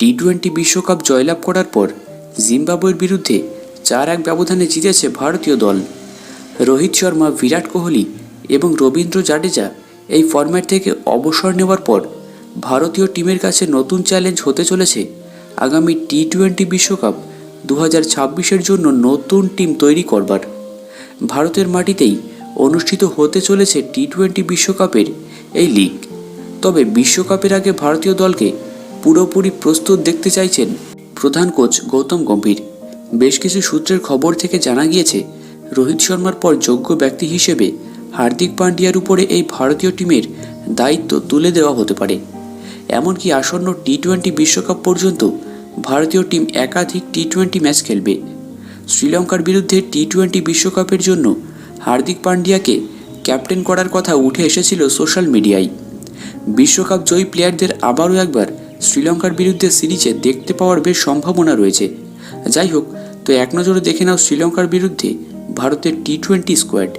টি-20 বিশ্বকাপ জয়লাভ করার পর জিম্বাবুয়ের বিরুদ্ধে 4-1 ব্যবধানে জিতেছে ভারতীয় দল। রোহিত শর্মা, বিরাট কোহলি এবং রবীন্দ্র জাডেজা এই ফরম্যাট থেকে অবসর নেওয়ার পর ভারতীয় টিমের কাছে নতুন চ্যালেঞ্জ হতে চলেছে আগামী টি-20 বিশ্বকাপ 2026-এর জন্য নতুন টিম তৈরি করবার। ভারতের মাটিতেই অনুষ্ঠিত হতে চলেছে টি-20 বিশ্বকাপের এই লিগ। তবে বিশ্বকাপের আগে ভারতীয় দলকে পুরোপুরি প্রস্তুত দেখতে চাইছেন প্রধান কোচ গৌতম গম্ভীর। বেশ কিছু সূত্রের খবর থেকে জানা গিয়েছে, রোহিত শর্মার পর যোগ্য ব্যক্তি হিসেবে হার্দিক পান্ডিয়ার উপরে এই ভারতীয় টিমের দায়িত্ব তুলে দেওয়া হতে পারে। এমনকি আসন্ন টি-20 বিশ্বকাপ পর্যন্ত ভারতীয় টিম একাধিক টি-20 ম্যাচ খেলবে। শ্রীলঙ্কার বিরুদ্ধে টি-20 বিশ্বকাপের জন্য হার্দিক পান্ডিয়াকে ক্যাপ্টেন করার কথা উঠে এসেছিল সোশ্যাল মিডিয়ায়। বিশ্বকাপ জয়ী প্লেয়ারদের আবারও একবার শ্রীলঙ্কার বিরুদ্ধে সিরিজে দেখতে পাওয়ার বেশ সম্ভাবনা রয়েছে। যাই হোক, তো এক নজরে দেখে নাও শ্রীলঙ্কার বিরুদ্ধে ভারতের টি-20 স্কোয়াড।